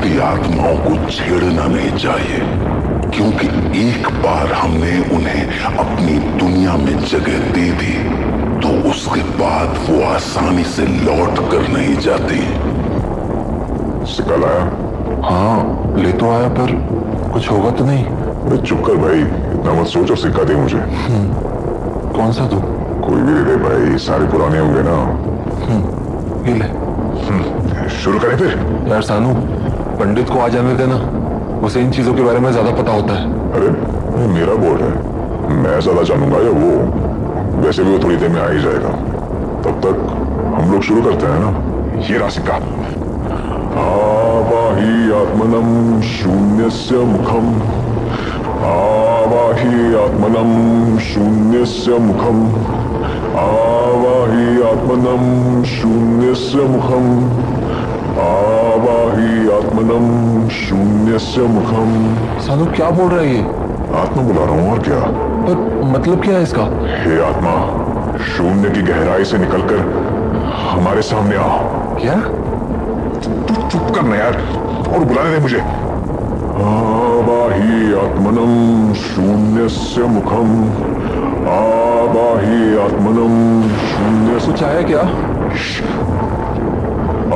भी आत्माओं को छेड़ना नहीं चाहिए, क्योंकि एक बार हमने उन्हें अपनी दुनिया में जगह दे दी तो उसके बाद वो आसानी से लौट कर नहीं जाती। सिक्का लाया? हाँ ले तो आया, पर कुछ होगा तो नहीं? अरे चुप कर भाई, इतना मत सोचो, सिक्का दे मुझे। कौन सा दो? कोई भी दे दे भाई, सारे पुराने होंगे ना। ये ले। शुरू करें फिर? यार सानू, पंडित को आ जाने देना, उसे इन चीजों के बारे में ज्यादा पता होता है। अरे ये मेरा बोर्ड है, मैं ज्यादा जानूंगा या वो? वैसे भी वो थोड़ी देर में आ ही जाएगा, तब तक हम लोग शुरू करते हैं ना। ये रहा सिक्का। आवाहि आत्मनम शून्यस्य मुखम, आवाहि आत्मनम शून्यस्य मुखम, आवाहि आत्मनम शून्यस्य मुखम, आवाहि आत्मनम शून्यस्य मुखम। सानू क्या बोल रहा है ये? आत्मा बुला रहा हूँ, और क्या? पर मतलब क्या है इसका? हे आत्मा, शून्य की गहराई से निकलकर हमारे सामने आ। क्या? तू चुप करना यार, और बुलाने दे मुझे। आवाहि आत्मनम शून्यस्य मुखम, आवाहि आत्मनम शून्य। कुछ आया क्या?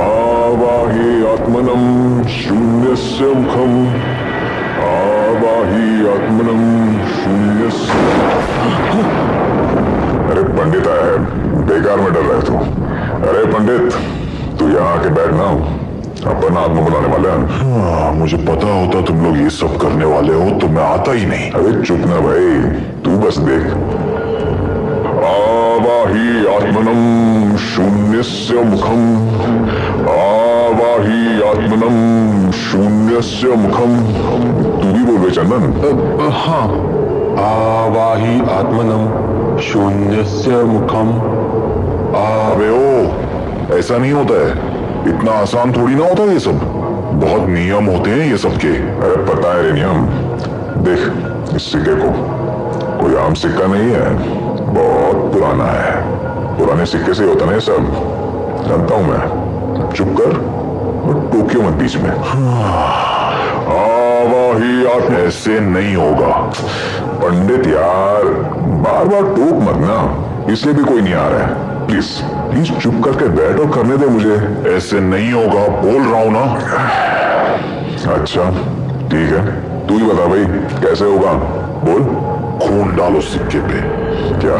आवाहि आत्मनम शून्यस्य मुखम, आवाहि आत्मनम शून्यस्य। अरे पंडित आया है, बेकार में डर रहे तू। अरे पंडित, तू यहाँ आके बैठना, अपन आत्मा बुलाने वाले हैं। मुझे पता होता तुम लोग ये सब करने वाले हो तो मैं आता ही नहीं। अरे चुप ना भाई, तू बस देख। आवाहि आत्मनम शून्यस्य मुखम, आवाहि आत्मनम शून्यस्य मुखम। तू भी बोल बे चंदन। हाँ, आवाहि आत्मनम शून्यस्य मुखम। अबे ओ, ऐसा नहीं होता है, इतना आसान थोड़ी ना होता है ये सब, बहुत नियम होते हैं ये सब के। अरे पता है रे नियम। देख इस सिक्के को, कोई आम सिक्का नहीं है, बहुत पुराना है। पुराने सिक्के से होता नहीं सब, जानता हूं मैं। चुप कर और टोकियो मत बीच में। आवाहि आत्मा। ऐसे नहीं होगा पंडित यार, बार बार टोक मत ना, इसलिए भी कोई नहीं आ रहा है। प्लीज प्लीज चुप करके बैठ और करने दे मुझे। ऐसे नहीं होगा, बोल रहा हूं ना। अच्छा ठीक है, तू ही बता भाई कैसे होगा, बोल। खून डालो सिक्के पे। क्या?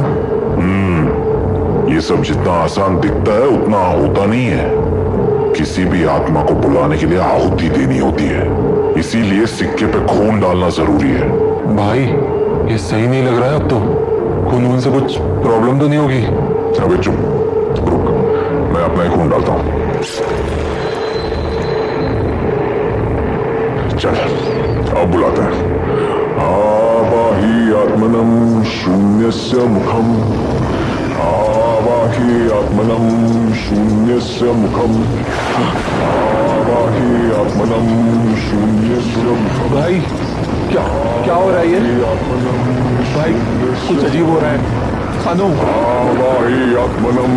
ये सब जितना आसान दिखता है उतना होता नहीं है। किसी भी आत्मा को बुलाने के लिए आहुति देनी होती है, इसीलिए सिक्के पे खून डालना जरूरी है। भाई ये सही नहीं लग रहा है अब तो। खून से कुछ प्रॉब्लम तो नहीं होगी? अबे चुप, रुक, मैं अपना ही खून डालता हूं। चल अब बुलाते हैं। आवाहि आत्मनम शून्यस्य मुखम, आवाहि आत्मनम शून्यस्य मुखम, आवाहि आत्मनम शून्यस्य मुखम। भाई क्या क्या हो रहा है ये? भाई कुछ अजीब हो रहा है। सानू, आवाहि आत्मनम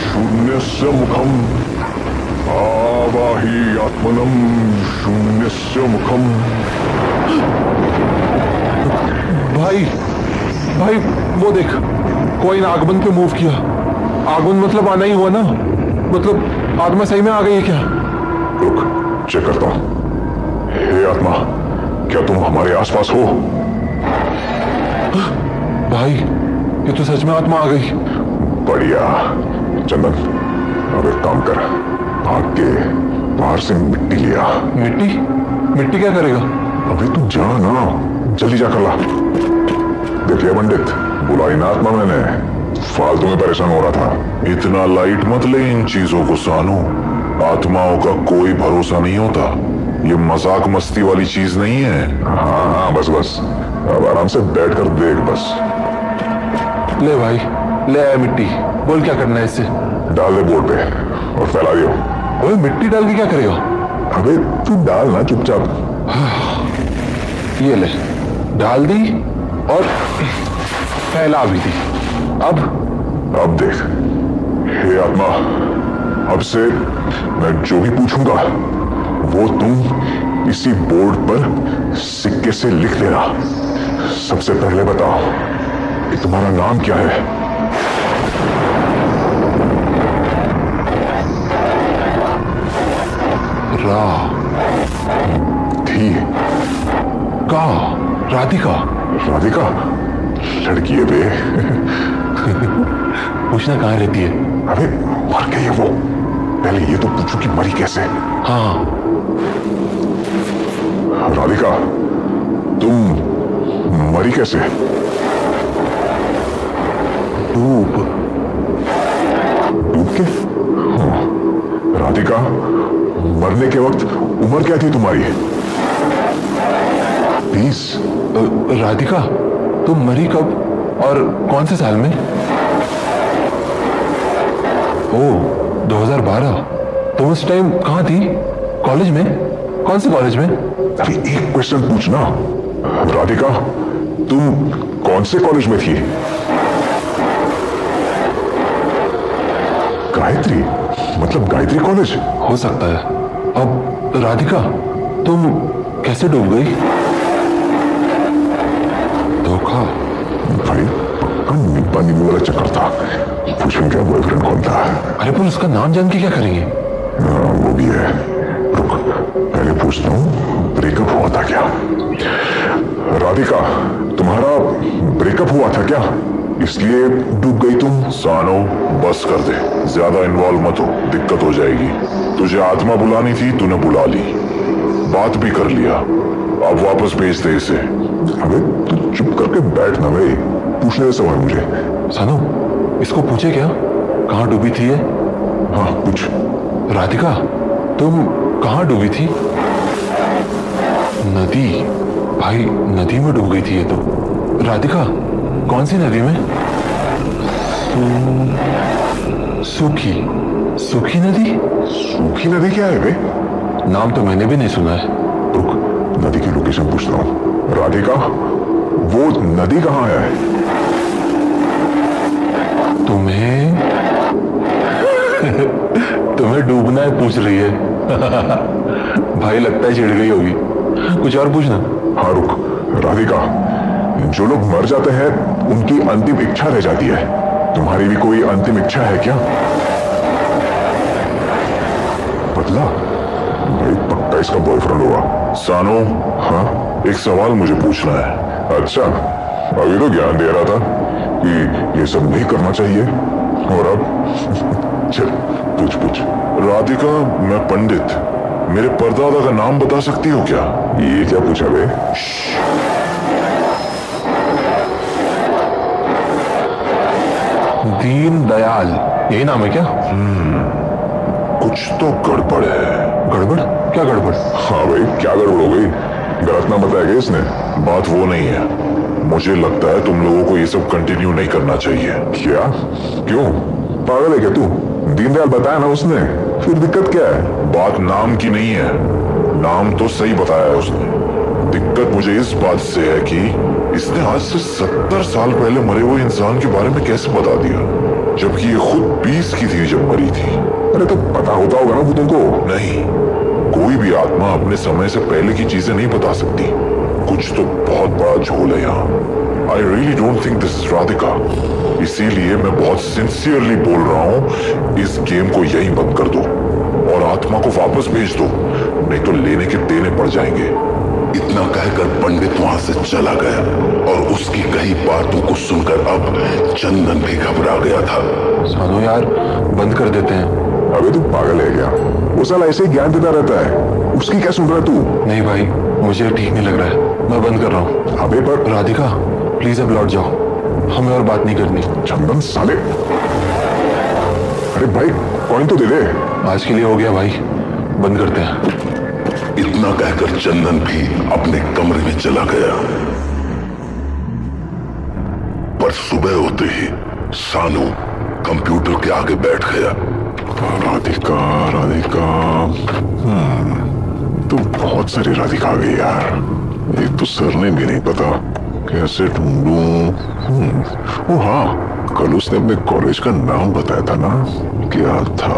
शून्यस्य मुखम, आवाहि आत्मनम शून्यस्य मुखम। भाई भाई वो देख, कोई ने आगमन पे मूव किया। आगमन मतलब आना ही हुआ ना, मतलब आत्मा सही में आ गई है क्या? रुक चेक करता हूं। हे आत्मा, क्या तुम हमारे आसपास हो? भाई ये तो सच में आत्मा आ गई। बढ़िया। चंदन अब एक काम कर, भाग के बाहर से मिट्टी लिया। मिट्टी? मिट्टी क्या करेगा? अबे तू जा ना, जल्दी जा कर ला। देखिए पंडित, बुलाई ना आत्मा मैंने, फालतू में परेशान हो रहा था। इतना लाइट मत ले इन चीजों को सानू, आत्माओं का कोई भरोसा नहीं होता। ये मजाक मस्ती वाली चीज नहीं है। हाँ हाँ बस बस, अब आराम से बैठ कर देख बस। ले भाई, ले आया मिट्टी, बोल क्या करना है इससे? डाल दे बोर्ड पे और फैला दियो। अबे मिट्टी डाल के क्या करेगा? अबे तू डाल ना चुपचाप। ये ले, डाल दी और फैला भी दी। अब देख, हे आत्मा, अब से मैं जो भी पूछूंगा वो तुम इसी बोर्ड पर सिक्के से लिख देना। सबसे पहले बताओ कि तुम्हारा नाम क्या है? रा थी का राधिका। राधिका लड़की है बे। पूछना कहाँ रहती है? अबे मर गई है वो। पहले ये तो पूछो कि मरी कैसे। हाँ, राधिका तुम मरी कैसे? डूब। डूब के? हाँ। राधिका मरने के वक्त उम्र क्या थी तुम्हारी? 20। राधिका तुम मरी कब और कौन से साल में? ओह, 2012। तुम उस टाइम कहाँ थी? कॉलेज में? कौन से कॉलेज में? अभी एक क्वेश्चन पूछना। राधिका तुम कौन से कॉलेज में थी? गायत्री, मतलब गायत्री कॉलेज? हो सकता है। अब राधिका तुम कैसे डूब गई? धोखा। भाई पक्का नींबा नींबू वाला चक्कर था। पूछें क्या बॉयफ्रेंड कौन था? अरे पर उसका नाम जान के क्या करेंगे? वो भी है। रुक पहले पूछता हूँ, ब्रेकअप हुआ था क्या? राधिका तुम्हारा ब्रेकअप हुआ था क्या, इसलिए डूब गई तुम? सानो बस कर दे, ज्यादा इन्वॉल्व मत हो, दिक्कत हो जाएगी। तुझे आत्मा बुलानी थी, तूने बुला ली, बात भी कर लिया, अब वापस भेज दे इसे। अबे तू चुप करके बैठ ना भाई, पूछने दे सवाल मुझे। सानू इसको पूछे क्या कहाँ डूबी थी ये? हाँ पूछ। राधिका तुम कहाँ डूबी थी? नदी। भाई नदी में डूब गई थी ये तो। राधिका कौन सी नदी में? सूखी। सूखी नदी? सूखी नदी क्या है बे? नाम तो मैंने भी नहीं सुना है। रुक नदी की लोकेशन पूछता हूँ। राधिका वो नदी कहाँ है? तुम्हें तुम्हें डूबना है पूछ रही है। भाई लगता है चिढ़ गई होगी। कुछ और पूछना। हाँ रुक। राधिका जो लोग मर जाते हैं उनकी अंतिम इच्छा रह जाती है, तुम्हारी भी कोई अंतिम इच्छा है क्या? बदला भाई पक्का इसका बॉयफ्रेंड होगा। सानो हाँ एक सवाल मुझे पूछना है। अच्छा अभी तो ज्ञान दे रहा था कि ये सब नहीं करना चाहिए, और अब चल पूछ पूछ। राधिका मैं पंडित, मेरे परदादा का नाम बता सकती हो क्या? ये क्या पूछा बे? दीन दयाल यही नाम है क्या? कुछ तो गड़बड़ है। गड़बड़? क्या गड़बड़? हाँ भाई क्या गड़बड़ हो गई? गलत नाम बताया गया इसने? बात वो नहीं है, मुझे लगता है तुम लोगों को ये सब कंटिन्यू नहीं करना चाहिए। क्या? क्यों? पागल है क्या तू? दीनदयाल बताया ना उसने, फिर दिक्कत क्या है? बात नाम की नहीं है, नाम तो सही बताया है उसने। दिक्कत मुझे इस बात से है कि इसने आज से 70 साल पहले मरे हुए इंसान के बारे में कैसे बता दिया, जबकि ये खुद 20 की थी जब मरी थी। अरे तो पता होता होगा ना भूतों को। नहीं, कोई भी आत्मा अपने समय से पहले की चीजें नहीं बता सकती। कुछ तो बहुत बड़ा झोल है यहाँ। I really don't think this is Radhika, इसीलिए मैं बहुत सिंसियरली बोल रहा हूँ, इस गेम को यहीं बंद कर दो और आत्मा को वापस भेज दो, नहीं तो लेने के देने पड़ जाएंगे। इतना कहकर पंडित वहां से चला गया और उसकी कही बातों को सुनकर अब चंदन भी घबरा गया था। सानू यार बंद कर देते हैं। अबे तू पागल है क्या? वो साला ऐसे ही ज्ञान देता रहता है, उसकी क्या सुन रहा है तू? नहीं भाई मुझे ठीक नहीं लग रहा है, मैं बंद कर रहा हूँ। अबे पर राधिका प्लीज अब लौट जाओ, हमें और बात नहीं करनी। चंदन साले, अरे भाई कॉइन तो दे दे। आज के लिए हो गया भाई, बंद करते हैं। इतना कहकर चंदन भी अपने कमरे में चला गया। पर सुबह होते ही सानू कंप्यूटर के आगे बैठ गया। राधिका राधिका, तो बहुत सारी राधिका आ गई यार। एक तो सरने भी नहीं पता, कैसे ढूंढूं? ओ हाँ, कल उसने अपने कॉलेज का नाम बताया था ना, क्या था?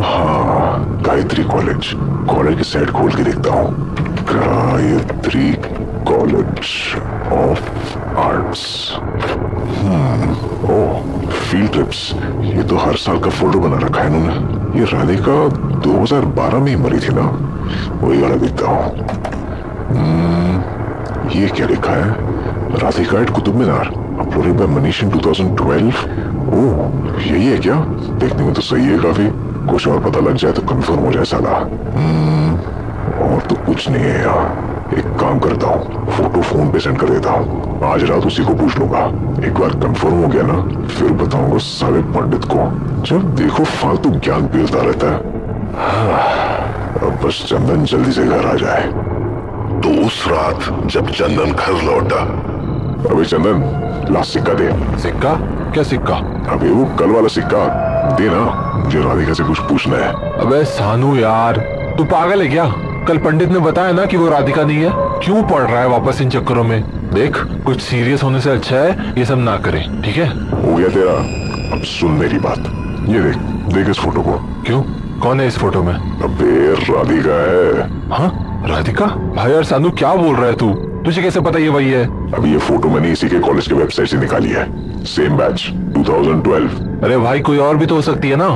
हाँ गायत्री कॉलेज। कॉलेज की साइट खोल के देखता हूँ। Gayatri college of arts. Oh, field trips. ये तो हर साल का फोटो बना रखा है इन्होंने। ये राधिका 2012 में ही मरी थी ना, वही वाला देखता हूँ। ये क्या लिखा है? Radhika eight Qutub Minar, uploaded by Manish इन 2012। ओह, यही है क्या? देखने में तो सही है काफी। कुछ और पता लग जाए तो कंफर्म हो जाए साला। और तो कुछ नहीं है यार। एक काम करता हूँ, फोटो फोन पे सेंड कर देता हूँ। आज रात उसी को पूछ लूंगा। एक बार कंफर्म हो गया ना, फिर बताऊंगा साले पंडित को। जब देखो फालतू ज्ञान पेलता रहता है। अब बस चंदन जल्दी से घर आ जाए। तो उस रात जब चंदन घर लौटा, अबे चंदन, ला सिक्का दे। सिक्का? क्या सिक्का? अबे वो कल वाला सिक्का दे ना, मुझे राधिका से कुछ पूछना है। अबे सानू यार, तू पागल है क्या? कल पंडित ने बताया ना कि वो राधिका नहीं है। क्यों पड़ रहा है वापस इन चक्करों में? देख, कुछ सीरियस होने से अच्छा है ये सब ना करें, ठीक है? हो गया तेरा। अब सुन मेरी बात। ये देख, देख इस फोटो को। क्यों? कौन है इस फोटो में? अबे राधिका है। हाँ, राधिका? भाई यार सानू, क्या बोल रहा है तू? तुझे कैसे पता ये वही है? अभी ये फोटो मैंने इसी के कॉलेज के वेबसाइट से निकाली है। Same batch 2012। अरे भाई, कोई और भी तो हो सकती है ना,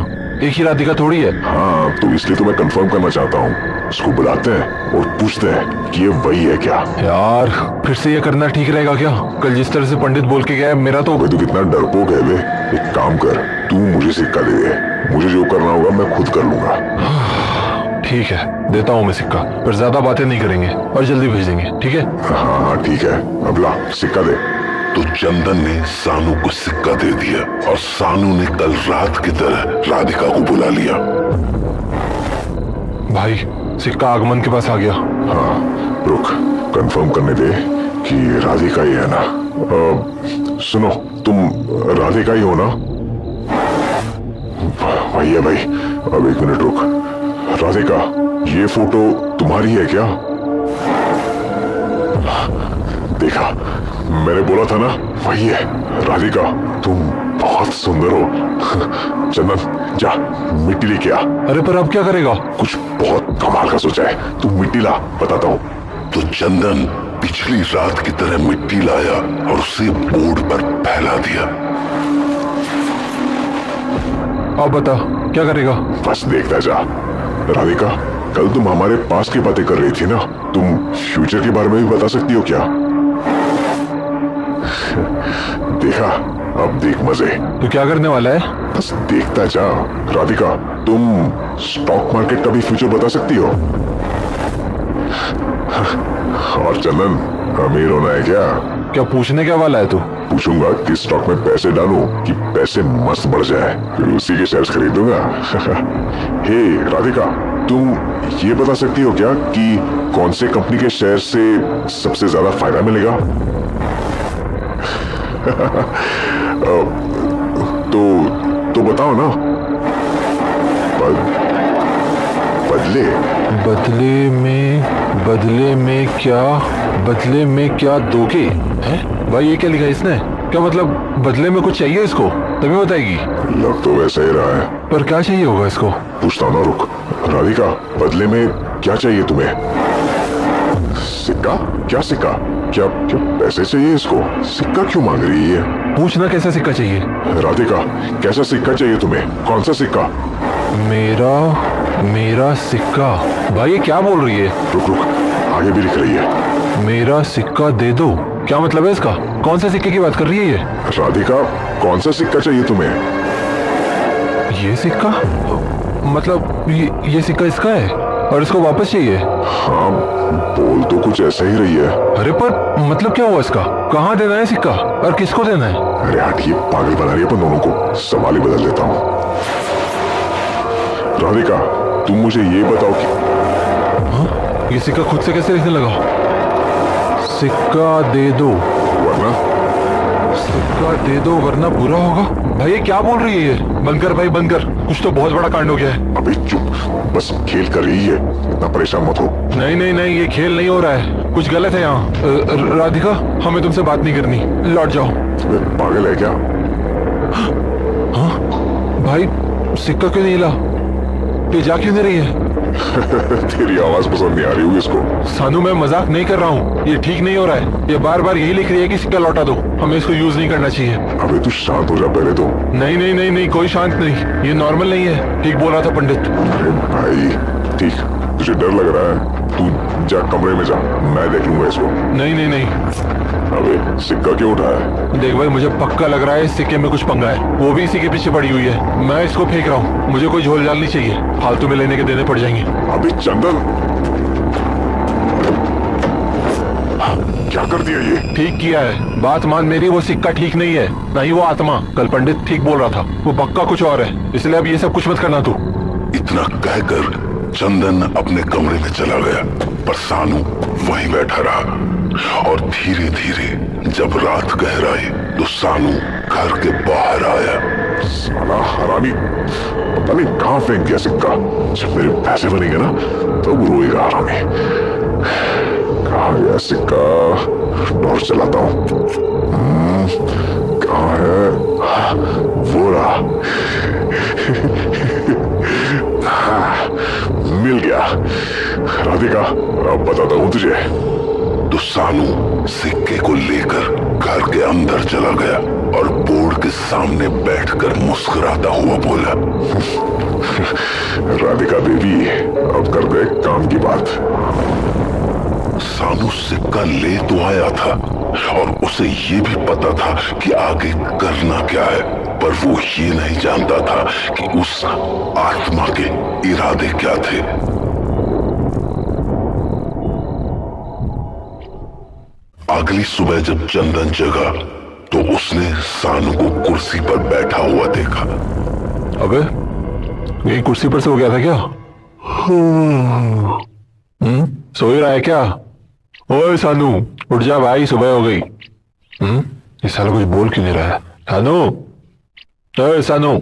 एक ही राधिका थोड़ी है। हाँ, तो इसलिए तो मैं कंफर्म करना चाहता हूँ। उसको बुलाते हैं और पूछते हैं कि ये वही है क्या। यार फिर से ये करना ठीक रहेगा क्या? कल जिस तरह से पंडित बोल के गया है, मेरा तो। तू कितना डरपोक है बे। एक काम कर, तू मुझे सिक्का दे दे। मुझे जो करना होगा मैं खुद कर लूंगा। ठीक है, देता हूँ मैं सिक्का, पर ज्यादा बातें नहीं करेंगे और जल्दी भेज देंगे, ठीक है? हाँ ठीक है। अब ला सिक्का दे। तो चंदन ने सानू को सिक्का दे दिया और सानू ने कल रात की तरह राधिका को बुला लिया। भाई, सिक्का आगमन के पास आ गया। हाँ, रुक, कंफर्म करने दे कि राधिका ही है ना। सुनो, तुम राधिका ही हो ना? वही है भाई। अब एक मिनट रुक। राधिका, ये फोटो तुम्हारी है क्या? देखा, मैंने बोला था ना, वही है राधिका। तुम बहुत सुंदर हो। चंदन, जा मिट्टी लेके आ। अरे पर अब क्या करेगा? कुछ बहुत कमाल का सोचा है। तू मिट्टी ला, बताता हूँ। तो चंदन पिछली रात की तरह मिट्टी लाया और उसे बोर्ड पर फैला दिया। अब बता, क्या करेगा? बस देखता जा। राधिका, कल तुम हमारे पास की बातें कर रही थी ना, तुम फ्यूचर के बारे में भी बता सकती हो क्या? देखा, अब देख मजे। तू क्या करने वाला है? बस देखता जा। राधिका, तुम स्टॉक मार्केट का भी फ्यूचर बता सकती हो। और चंदन, अमीर होना है क्या? क्या पूछने क्या वाला है तू? पूछूंगा कि स्टॉक में पैसे डालूं कि पैसे मस्त बढ़ जाए, फिर उसी के शेयर्स खरीदूंगा। हे राधिका, तुम ये बता सकती हो क्या कि कौन से कंपनी के शेयर से सबसे ज्यादा फायदा मिलेगा? तो बताओ ना। बदले में क्या दोगे? हैं? भाई ये क्या लिखा है इसने? क्या मतलब बदले में कुछ चाहिए इसको? तभी बताएगी। लग तो वैसा ही रहा है, पर क्या चाहिए होगा इसको? पूछता हूँ ना, रुक। राधिका, बदले में क्या चाहिए तुम्हें? सिक्का? क्या सिक्का? क्या क्या पैसे चाहिए इसको? सिक्का क्यों मांग रही है? पूछना कैसा सिक्का चाहिए। राधिका, कैसा सिक्का चाहिए तुम्हें? कौन सा सिक्का? मेरा सिक्का। भाई ये क्या बोल रही है? रुक, आगे भी लिख रही है। मेरा सिक्का दे दो। क्या मतलब है इसका? कौन से सिक्के की बात कर रही है ये? राधिका, कौन सा सिक्का चाहिए तुम्हें? ये सिक्का? मतलब ये सिक्का इसका है और इसको वापस चाहिए? हाँ, बोल तो कुछ ऐसा ही रही है। अरे पर मतलब क्या हुआ इसका? कहाँ देना है सिक्का और किसको देना है? अरे हट, ये पागल बना रही है अपन दोनों को। सवाल ही बदल देता हूँ। राधिका, तुम मुझे ये बताओ कि ये सिक्का खुद से कैसे लिखने लगा? सिक्का दे दो वरना सिक्का दे दो वरना बुरा होगा। भाई ये क्या बोल रही है ये? बंद कर भाई, बंद कर। कुछ तो बहुत बड़ा कांड हो गया है। अभी चुप, बस खेल कर रही है, इतना परेशान मत हो। नहीं नहीं नहीं, ये खेल नहीं हो रहा है, कुछ गलत है यहाँ। राधिका, हमें तुमसे बात नहीं करनी, लौट जाओ। पागल है क्या? हाँ भाई, सिक्का क्यों नहीं हिला? ये जा क्यों नहीं रही है? तेरी आवाज पसंद नहीं आ रही होगी इसको। सानू मैं मजाक नहीं कर रहा हूँ, ये ठीक नहीं हो रहा है। ये बार बार यही लिख रही है कि सिक्का लौटा दो, हमें इसको यूज नहीं करना चाहिए। अबे तू शांत हो जा पहले तो। नहीं नहीं नहीं नहीं, कोई शांत नहीं, ये नॉर्मल नहीं है। ठीक बोल रहा था पंडित। अरे भाई ठीक, तुझे डर लग रहा है, तू जा कमरे में जा, मैं देख लूंगा इसको। नहीं नहीं नहीं। अबे सिक्का क्यों उठाया? देख भाई, मुझे पक्का लग रहा है इस सिक्के में कुछ पंगा है, वो भी इसी के पीछे पड़ी हुई है। मैं इसको फेंक रहा हूँ, मुझे कोई झोल झाल नहीं चाहिए, फालतू में लेने के देने पड़ जाएंगे। अबे चंदन, क्या कर दिया ये? ठीक किया है, बात मान मेरी, वो सिक्का ठीक नहीं है, ना ही वो आत्मा। कल पंडित ठीक बोल रहा था, वो पक्का कुछ और है, इसलिए अब ये सब कुछ मत करना तू। इतना कहकर चंदन अपने कमरे में चला गया, पर सानू वहीं बैठा रहा। और धीरे धीरे जब रात गहराई तो सानू घर के बाहर आया। साला हरामी, पता नहीं कहाँ फेंक दिया सिक्का। जब मेरे पैसे बनेंगे ना तब रोएगा हरामी। कहाँ गया सिक्का? टॉर्च चलाता हूँ। कहाँ है? वो रहा। मिल गया। राधिका, अब बताता हूँ तुझे। तो सानू सिक्के को लेकर घर के अंदर चला गया और बोर्ड के सामने बैठकर मुस्कुराता हुआ बोला, राधिका देवी, अब कर दे काम की बात। सानू सिक्का ले तो आया था और उसे ये भी पता था कि आगे करना क्या है, पर वो ये नहीं जानता था कि उस आत्मा के इरादे क्या थे। अगली सुबह जब चंदन जगा तो उसने सानू को कुर्सी पर बैठा हुआ देखा। अबे यही कुर्सी पर सो गया था क्या? सो ही रहा है क्या? ओए सानू, उठ जा भाई, सुबह हो गई। ये साला कुछ बोल क्यों नहीं रहा है? सानू, ओए सानू,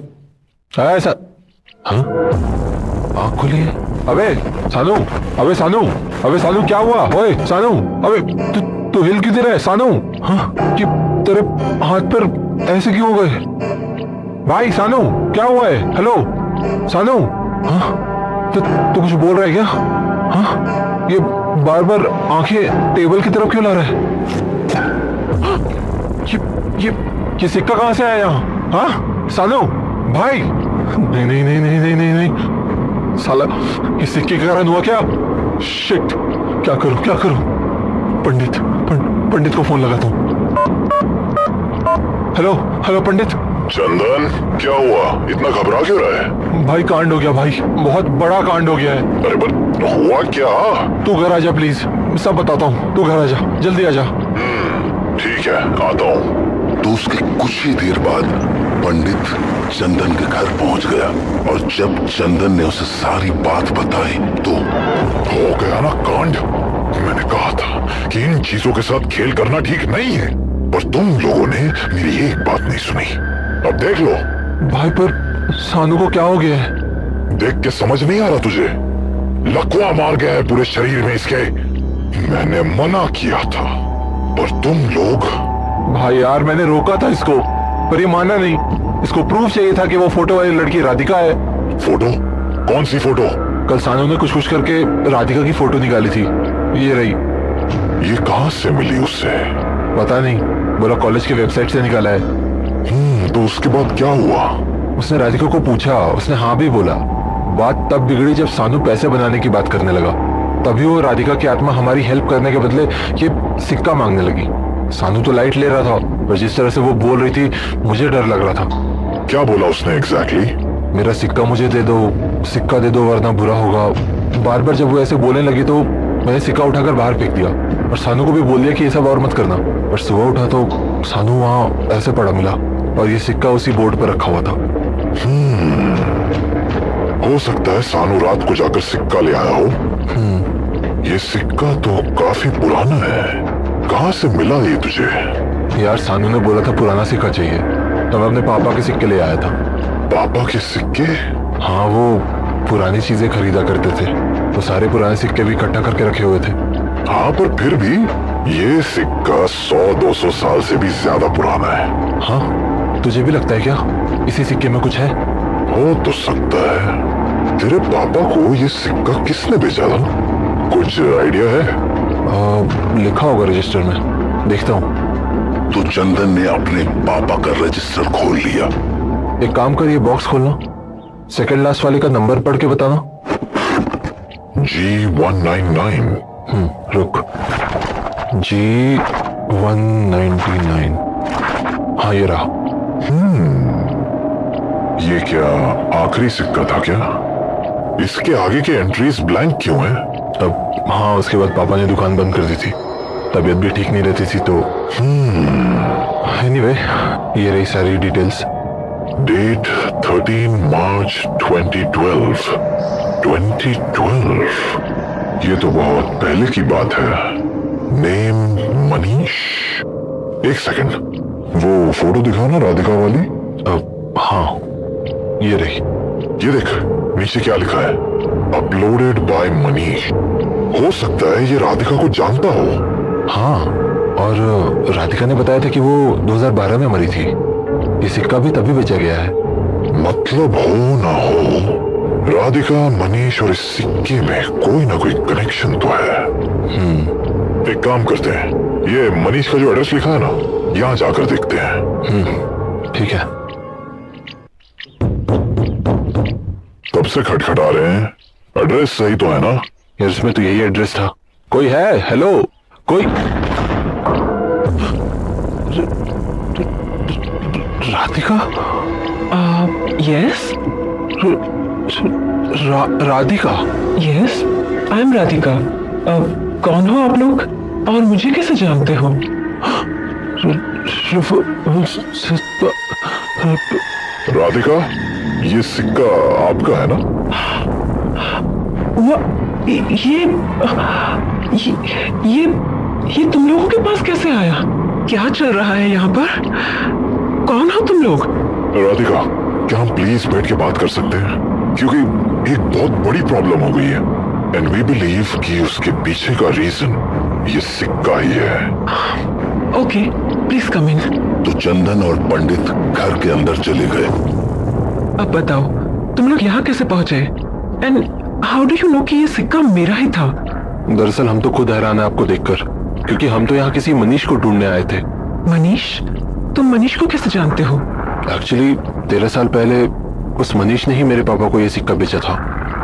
आँख खुली है। अबे सानू, अबे सानू, अबे सानू क्या हुआ? ओए सानू, अबे तू हिल क्यों दे रहा है सानू? हाँ, कि तेरे हाथ पर ऐसे क्यों हो गए? भाई सानू, क्या हुआ है? हेलो सानू, हाँ, तू कुछ बोल रहा है क्या? हाँ, ये बार बार आंखें टेबल की तरफ क्यों ला रहा है? ये सिक्का कहां से आया यहाँ? हाँ सानू भाई, नहीं नहीं नहीं नहीं नहीं नहीं नहीं, साला ये सिक्के के कारण हुआ क्या? शिट, क्या करूं क्या करूं? पंडित को फोन लगाता हूं। हेलो हेलो पंडित। चंदन, क्या हुआ? इतना घबरा क्यों रहा है? भाई कांड हो गया भाई, बहुत बड़ा कांड हो गया है। अरे पर हुआ क्या? तू घर आ जा प्लीज, सब बताता हूँ, तू घर आ जा, जल्दी आ जा। ठीक है, आता हूँ। तो उसके कुछ ही देर बाद पंडित चंदन के घर पहुंच गया और जब चंदन ने उसे सारी बात बताई तो हो गया ना कांड। मैंने कहा था कि इन चीजों के साथ खेल करना ठीक नहीं है, पर तुम लोगों ने मेरी एक बात नहीं सुनी। अब देख लो। भाई पर सानू को क्या हो गया है? देख के समझ नहीं आ रहा तुझे? लकवा मार गया है पूरे शरीर में इसके। मैंने मना किया था पर तुम लोग। भाई यार, मैंने रोका था इसको पर ये माना नहीं। इसको प्रूफ चाहिए था कि वो फोटो वाली लड़की राधिका है। फोटो? कौन सी फोटो? कल सानू ने कुछ करके राधिका की फोटो निकाली थी, ये रही। ये कहां से मिली उससे? पता नहीं, बोला कॉलेज के वेबसाइट से निकाला है। तो उसके बाद क्या हुआ? उसने राधिका को पूछा, उसने हाँ भी बोला। बात तब बिगड़ी जब सानू पैसे बनाने की बात करने लगा। तभी वो राधिका की आत्मा हमारी हेल्प करने के बदले ये सिक्का मांगने लगी। सानू तो लाइट ले रहा था, पर जिस तरह से वो बोल रही थी मुझे डर लग रहा था। क्या बोला उसने एग्जैक्टली? मेरा सिक्का मुझे दे दो, सिक्का दे दो वरना बुरा होगा। बार बार जब वो ऐसे बोलने लगी तो मैंने सिक्का उठाकर बाहर फेंक दिया और सानू को भी बोल दिया कि ये सब और मत करना। पर सुबह उठा तो सानू वहाँ ऐसे पड़ा मिला और ये सिक्का उसी बोर्ड पर रखा हुआ था। हो सकता है सानू रात को जाकर सिक्का ले आया हो। ये सिक्का तो काफी पुराना है। कहाँ से मिला ये तुझे? यार सानू ने बोला था पुराना सिक्का चाहिए, तो मैं अपने पापा के सिक्के ले आया था। पापा के सिक्के? हाँ, वो पुरानी चीजें खरीदा करते थे, तो सारे पुराने सिक्के भी इकट्ठा करके रखे हुए थे। हाँ, पर फिर भी ये सिक्का 100-200 साल से भी ज्यादा पुराना है। हाँ, तुझे भी लगता है क्या इसी सिक्के में कुछ है? हो तो सकता है, तेरे पापा को ये सिक्का किसने बेचा था? कुछ आइडिया है? लिखा होगा रजिस्टर में, देखता हूँ। तो चंदन ने अपने पापा का रजिस्टर खोल लिया। एक काम करिए, बॉक्स खोलना, सेकंड लास्ट वाले का नंबर पढ़ के बताना। G199। रुक, G199, हाँ ये रहा। ये क्या आखिरी सिक्का था क्या? इसके आगे के एंट्रीज ब्लैंक क्यों हैं? अब हाँ, उसके बाद पापा ने दुकान बंद कर दी थी, तबीयत भी ठीक नहीं रहती थी, तो एनीवे ये रही सारी डिटेल्स। डेट 13 मार्च 2012। 2012, ये तो बहुत पहले की बात है। नेम मनीष। एक सेकंड, वो फोटो दिखाओ ना, राधिका वाली। हाँ ये रही। ये देख, नीचे क्या लिखा है? Uploaded by Manish. हो सकता है ये राधिका को जानता हो। हाँ, और राधिका ने बताया था कि वो 2012 में मरी थी। ये सिक्का भी तभी बेचा गया है। मतलब हो ना हो, राधिका, मनीष और इस सिक्के में कोई ना कोई कनेक्शन तो है। एक काम करते हैं, ये मनीष का जो एड्रेस लिखा है ना, यहाँ जाकर देखते हैं। ठीक है। तब से खटखटा रहे हैं, एड्रेस सही तो है ना? यार इसमें तो यही एड्रेस था। कोई है? हेलो, कोई? Radhika? Yes? Radhika? Yes, I am Radhika. कौन हो आप लोग और मुझे कैसे जानते हो? राधिका, ये सिक्का आपका है ना? ये तुम लोगों के पास कैसे आया? क्या चल रहा है यहाँ पर? कौन हो तुम लोग? राधिका, क्या हम प्लीज बैठ के बात कर सकते हैं? क्योंकि एक बहुत बड़ी प्रॉब्लम हो गई है, एंड वी बिलीव कि उसके पीछे का रीजन ये सिक्का ही है। ओके, प्लीज कम इन। तो चंदन और पंडित घर के अंदर चले गए। अब बताओ, तुम लोग यहाँ कैसे पहुंचे? And how do you know कि ये सिक्का मेरा ही था? दरअसल हम तो खुद हैरान है आपको देखकर, क्योंकि हम तो यहाँ किसी मनीष को ढूंढने आए थे। मनीष? तुम मनीष को कैसे जानते हो? एक्चुअली 13 साल पहले उस मनीष ने ही मेरे पापा को ये सिक्का बेचा था,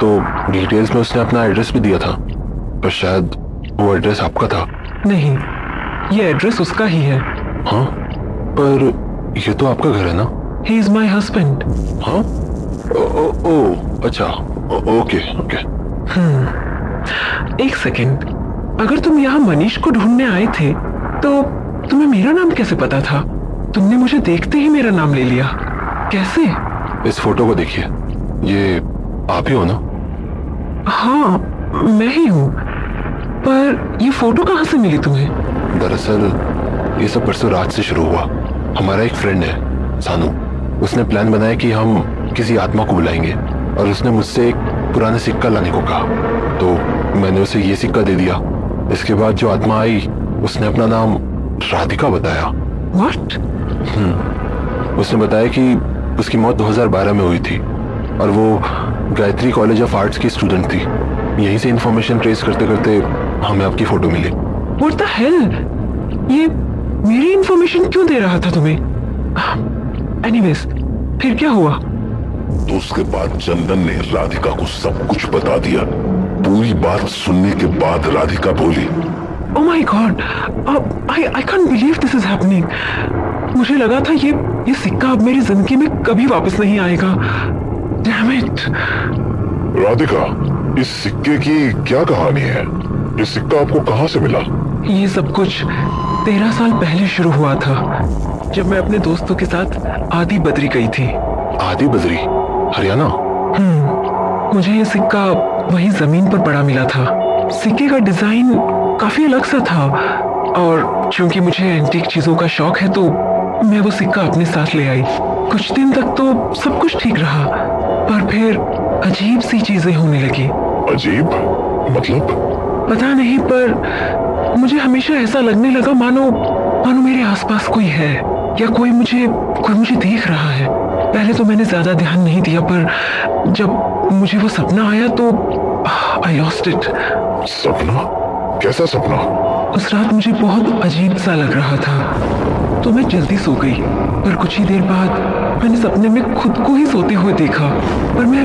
तो डिटेल्स में उसने अपना एड्रेस भी दिया था, पर शायद वो एड्रेस आपका था। नहीं, ये एड्रेस उसका ही है। हाँ, पर ये तो आपका घर है ना? He is my husband. हाँ? ओ, अच्छा, ओके। एक सेकेंड, अगर तुम यहाँ मनीष को ढूंढने आए थे, तो तुम्हें मेरा नाम कैसे पता था? तुमने मुझे देखते ही मेरा नाम ले लिया, कैसे? इस फोटो को देखिए, ये आप ही हो ना? हाँ, मैं ही हूँ, पर ये फोटो कहाँ से मिली तुम्हें? दरअसल ये सब परसों रात से शुरू हुआ। हमारा एक फ्रेंड है सानू, उसने प्लान बनाया कि हम किसी आत्मा को बुलाएंगे, और उसने मुझसे एक पुराना सिक्का लाने को कहा, तो मैंने उसे ये सिक्का दे दिया। इसके बाद जो आत्मा आई, उसने अपना नाम राधिका बताया। What? उसने बताया कि उसकी मौत 2012 में हुई थी, और वो गायत्री कॉलेज ऑफ आर्ट्स की स्टूडेंट थी। यहीं से इंफॉर्मेशन ट्रेस करते करते हमें आपकी फोटो मिली। What the hell? ये मेरी इंफॉर्मेशन क्यों दे रहा था तुम्हें? Anyways, फिर क्या हुआ? तो उसके बाद चंदन ने राधिका को सब कुछ बता दिया। पूरी बात सुनने के बाद राधिका बोली, Oh my God! I can't believe this is happening. मुझे लगा था ये सिक्का अब मेरी जिंदगी में कभी वापस नहीं आएगा। Damn it! राधिका, इस सिक्के की क्या कहानी है? ये सिक्का आपको कहाँ से मिला? ये सब कुछ 13 साल पहले शुरू हुआ था, जब मैं अपने दोस्तों के साथ आदि बद्री गई थी। आदि बद्री, हरियाणा? मुझे ये सिक्का वही जमीन पर पड़ा मिला था। सिक्के का डिजाइन काफी अलग सा था, और चूंकि मुझे एंटीक चीजों का शौक है, तो मैं वो सिक्का अपने साथ ले आई। कुछ दिन तक तो सब कुछ ठीक रहा, पर फिर अजीब सी चीजें होने लगी। अजीब मतलब? पता नहीं, पर मुझे हमेशा ऐसा लगने लगा मानो मेरे आसपास कोई है, या कोई मुझे देख रहा है। पहले तो मैंने ज्यादा ध्यान नहीं दिया, पर जब मुझे वो सपना आया तो आई लॉस्ट इट। सपना? कैसा सपना? उस रात मुझे बहुत अजीब सा लग रहा था, तो मैं जल्दी सो गई। पर कुछ ही देर बाद मैंने सपने में खुद को ही सोते हुए देखा, पर मैं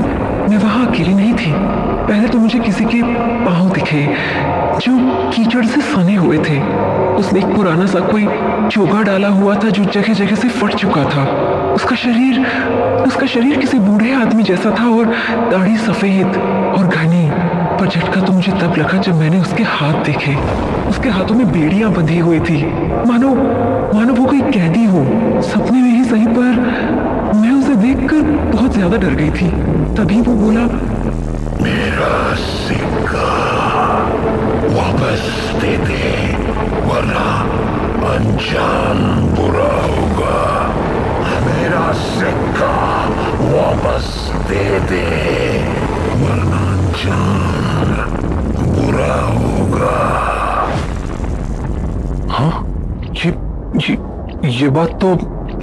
वहां अकेली नहीं थी। पहले तो मुझे किसी के पांव दिखे जो कीचड़ से सने हुए थे। उसने एक पुराना सा कोई चोगा डाला हुआ था जो जगह जगह से फट चुका था। उसका शरीर किसी बूढ़े आदमी जैसा था और दाढ़ी सफेद और घनी। पर झटका तो मुझे तब लगा जब मैंने उसके हाथ देखे। उसके हाथों में बेड़ियां बंधी हुई थी, मानो वो कोई कैदी हो। सपने में ही सही, पर मैं उसे देखकर बहुत ज्यादा डर गई थी। तभी वो बोला, मेरा सिक्का वापस दे दे, वरना अंजाम बुरा होगा। मेरा सिक्का वापस दे दे, वरना अंजाम बुरा होगा। हाँ, ये बात तो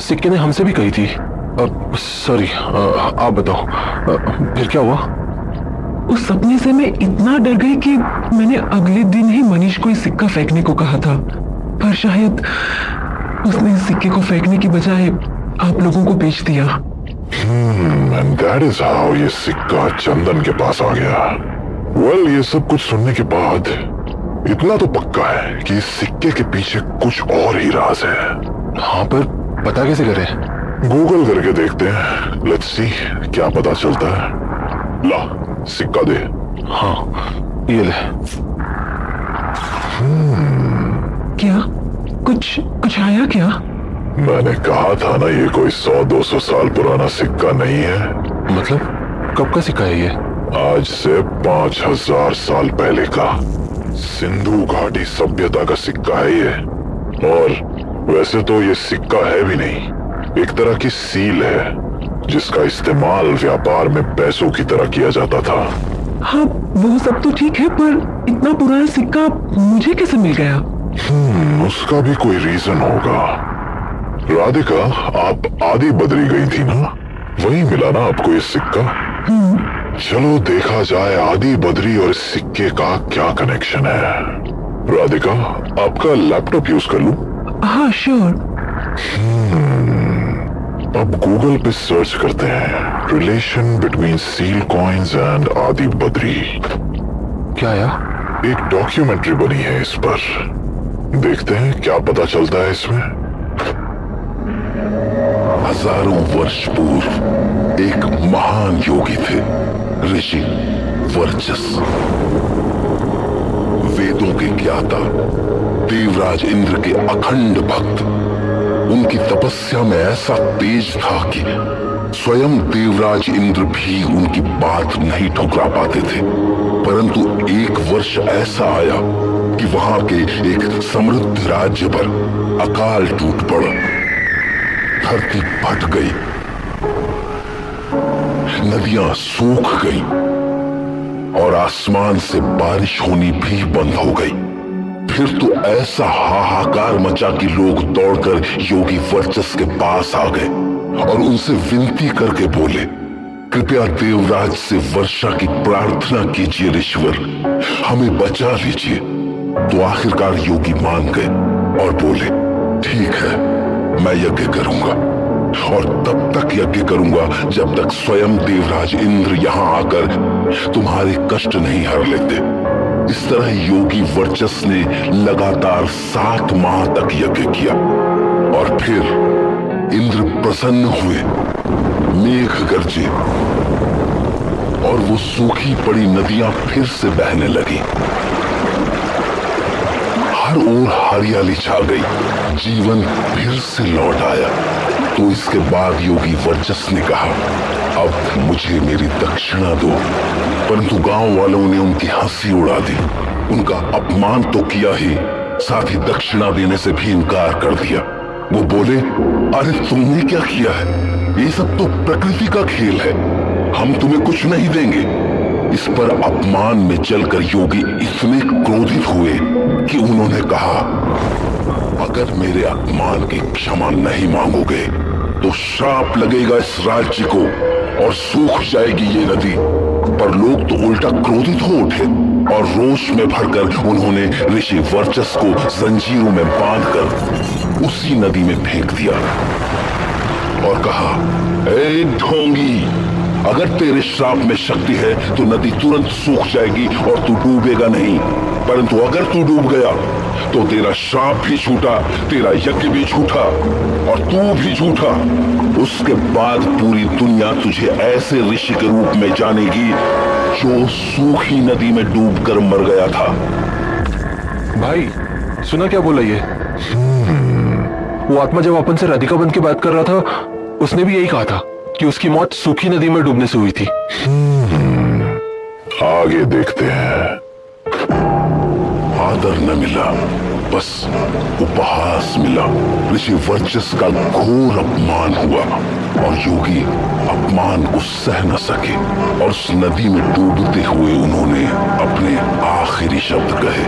सिक्के ने हमसे भी कही थी। सॉरी, आप बताओ फिर क्या हुआ? उस सपने से मैं इतना डर गई कि मैंने अगले दिन ही मनीष को इस सिक्का फेंकने को कहा था। पर शायद उसने इस सिक्के को फेंकने की बजाय आप लोगों को बेच दिया। And that is how ये सिक्का चंदन के पास आ गया। Well, ये सब कुछ सुनने के बाद इतना तो पक्का है कि इस सिक्के के पीछे कुछ और ही राज है। हाँ, पर पता कैसे करें? गूगल करके देखते हैं। लेट्स सी क्या पता चलता है। ला, सिक्का दे। हाँ, ये ले। क्या कुछ आया क्या? मैंने कहा था ना, ये कोई 100-200 साल पुराना सिक्का नहीं है। मतलब कब का सिक्का है ये? आज से 5000 साल पहले का सिंधु घाटी सभ्यता का सिक्का है ये। और वैसे तो ये सिक्का है भी नहीं, एक तरह की सील है जिसका इस्तेमाल व्यापार में पैसों की तरह किया जाता था। हाँ, वो सब तो ठीक है, पर इतना पुराना सिक्का मुझे कैसे मिल गया? उसका भी कोई रीजन होगा। राधिका, आप आदि बद्री गई थी ना, वही मिला ना आपको ये सिक्का? चलो देखा जाए आदि बद्री और इस सिक्के का क्या कनेक्शन है। राधिका, आपका लैपटॉप यूज कर लूं? हाँ, श्योर। अब गूगल पे सर्च करते हैं relation between seal coins and आदि बद्री। क्या आया? एक डॉक्यूमेंट्री बनी है इस पर, देखते हैं क्या पता चलता है इसमें। हजारों वर्ष पूर्व एक महान योगी थे, ऋषि वर्चस। वेदों के ज्ञाता, देवराज इंद्र के अखंड भक्त। उनकी तपस्या में ऐसा तेज था कि स्वयं देवराज इंद्र भी उनकी बात नहीं ठुकरा पाते थे। परंतु एक वर्ष ऐसा आया कि वहां के एक समृद्ध राज्य पर अकाल टूट पड़ा। धरती फट गई, नदियां सूख गई और आसमान से बारिश होनी भी बंद हो गई। फिर तो ऐसा हाहाकार मचा कि लोग दौड़कर योगी वर्चस के पास आ गए और उनसे विनती करके बोले, कृपया देवराज से वर्षा की प्रार्थना कीजिए ऋषिवर, हमें बचा लीजिए। तो आखिरकार योगी मान गए और बोले, ठीक है, मैं यज्ञ करूंगा और तब तक यज्ञ करूंगा जब तक स्वयं देवराज इंद्र यहां आकर तुम्हारे कष्ट नहीं हर लेते। इस तरह योगी वर्चस ने लगातार 7 माह तक यज्ञ किया और फिर इंद्र प्रसन्न हुए, मेघ गरजे और वो सूखी पड़ी नदियां फिर से बहने लगी। हर ओर हरियाली छा गई, जीवन फिर से लौट आया। तो इसके बाद योगी वर्चस ने कहा, अब मुझे मेरी दक्षिणा दो। परंतु गांव वालों ने उनकी हंसी उड़ा दी, उनका अपमान तो किया ही, साथ ही दक्षिणा देने से भी इनकार कर दिया। वो बोले, अरे तुमने क्या किया है? ये सब तो प्रकृति का खेल है, हम तुम्हें कुछ नहीं देंगे। इस पर अपमान में जलकर योगी इतने क्रोधित हुए कि उन्होंने कहा, अगर मेरे अपमान की क्षमा नहीं मांगोगे तो तो श्राप लगेगा इस राज्य को और सूख जाएगी ये नदी। पर लोग तो उल्टा क्रोधित हो उठे और रोष में भरकर उन्होंने ऋषि वर्चस को जंजीरों में बांधकर उसी नदी में फेंक दिया और कहा, ए ढोंगी, अगर तेरे श्राप में शक्ति है तो नदी तुरंत सूख जाएगी और तू डूबेगा नहीं, परंतु अगर तू डूब गया तो तेरा श्राप भी झूठा, तेरा यज्ञ भी झूठा और तू भी झूठा। उसके बाद पूरी दुनिया तुझे ऐसे ऋषि के रूप में जानेगी जो सूखी नदी में डूबकर मर गया था। भाई सुना क्या बोला ये? वो आत्मा जब अपन से राधिका बन के बात कर रहा था, उसने भी यही कहा था कि उसकी मौत सूखी नदी में डूबने से हुई थी। आगे देखते हैं। आदर न मिला, बस उपहास मिला। ऋषि वर्चस का घोर अपमान हुआ और योगी अपमान को सह न सके और उस नदी में डूबते हुए उन्होंने अपने आखिरी शब्द कहे,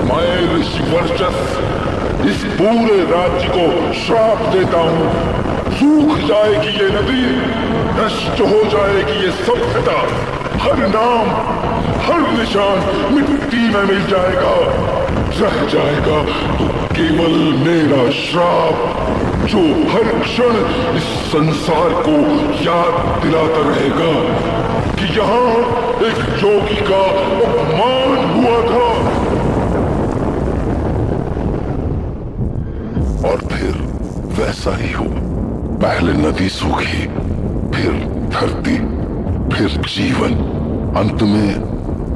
मैं ऋषि वर्चस इस पूरे राज्य को श्राप देता हूं, सूख जाएगी ये नदी, नष्ट हो जाएगी ये सभ्यता, हर नाम हर निशान मिट्टी में मिल जाएगा, रह जाएगा तो केवल मेरा श्राप जो हर क्षण इस संसार को याद दिलाता रहेगा कि यहाँ एक योगी का अपमान हुआ था। और फिर वैसा ही हुआ। पहले नदी सूखी, फिर धरती, फिर जीवन। अंत में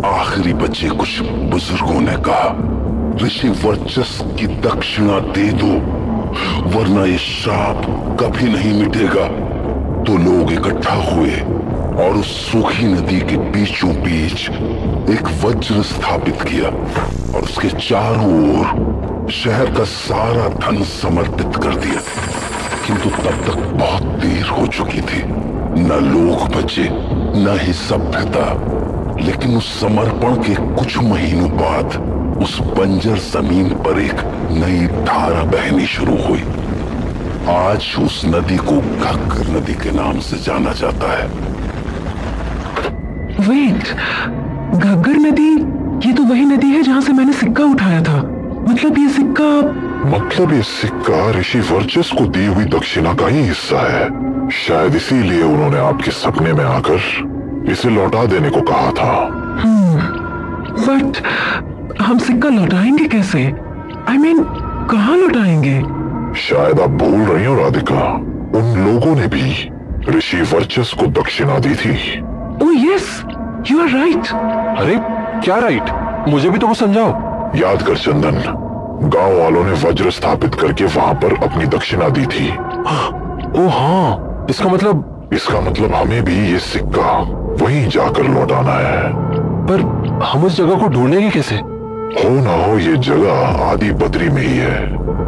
आखिरी बचे कुछ बुजुर्गों ने कहा, ऋषि वर्चस की दक्षिणा दे दो वरना ये श्राप कभी नहीं मिटेगा। तो लोग इकट्ठा हुए और उस सूखी नदी के बीचों बीच एक वज्र स्थापित किया और उसके चारों ओर शहर का सारा धन समर्पित कर दिया। किंतु तब तक बहुत देर हो चुकी थी, न लोग बचे न ही सभ्यता। लेकिन उस समर्पण के कुछ महीनों बाद उस बंजर जमीन पर एक नई धारा बहनी शुरू हुई। आज उस नदी को घग्गर नदी के नाम से जाना जाता है। वेट, घग्गर नदी, ये तो वही नदी है जहां से मैंने सिक्का उठाया था। मतलब ये सिक्का ऋषि वर्चस को दी हुई दक्षिणा का ही हिस्सा है। शायद इसीलिए उन्होंने आपके सपने में आकर इसे लौटा देने को कहा था। बट हम सिक्का लौटाएंगे कैसे? I mean, कहाँ लौटाएंगे? शायद आप भूल रही हो राधिका, उन लोगों ने भी ऋषि वर्चस को दक्षिणा दी थी। Oh yes, you are right. अरे क्या राइट? मुझे भी तो कुछ समझाओ। याद कर चंदन, गांव वालों ने वज्र स्थापित करके वहां पर अपनी दक्षिणा दी थी। ओ हाँ, इसका मतलब हमें भी ये सिक्का वहीं जाकर लौटाना है। पर हम उस जगह को ढूंढेंगे कैसे? हो ना हो ये जगह आदि बद्री में ही है।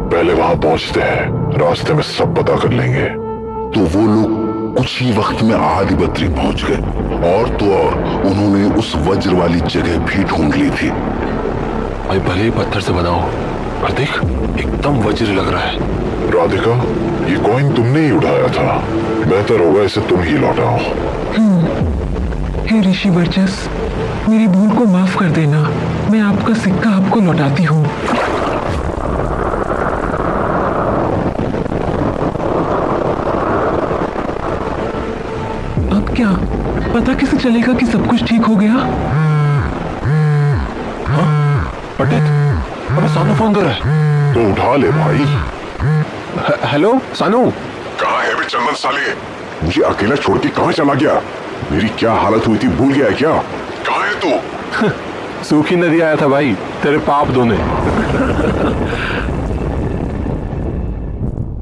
पहले वहां पहुंचते हैं, रास्ते में सब पता कर लेंगे। तो वो लोग कुछ ही वक्त में आदि बद्री पहुंच गए और तो और उन्होंने उस वज्र वाली जगह भी ढूंढ ली थी। भाई भले ही पत्थर से बनाओ, पर देख एकदम वज्र लग रहा है। राधिका, ये कॉइन तुमने ही उठाया था, बेहतर होगा इसे तुम ही लौटाओ। हे ऋषि वर्चस, मेरी भूल को माफ कर देना। मैं आपका सिक्का आपको लौटाती हूँ। अब क्या पता कैसे चलेगा कि सब कुछ ठीक हो गया? हाँ? पंडित, अबे सानू फोन कर रहा है। तो उठा ले भाई। हेलो सानू। कहाँ है बे चंदन साले? मुझे अकेला छोड़ के कहाँ चला गया? मेरी क्या हालत हुई थी भूल गया क्या? कहाँ है तू? सूखी नदी आया था भाई, तेरे पाप धोने।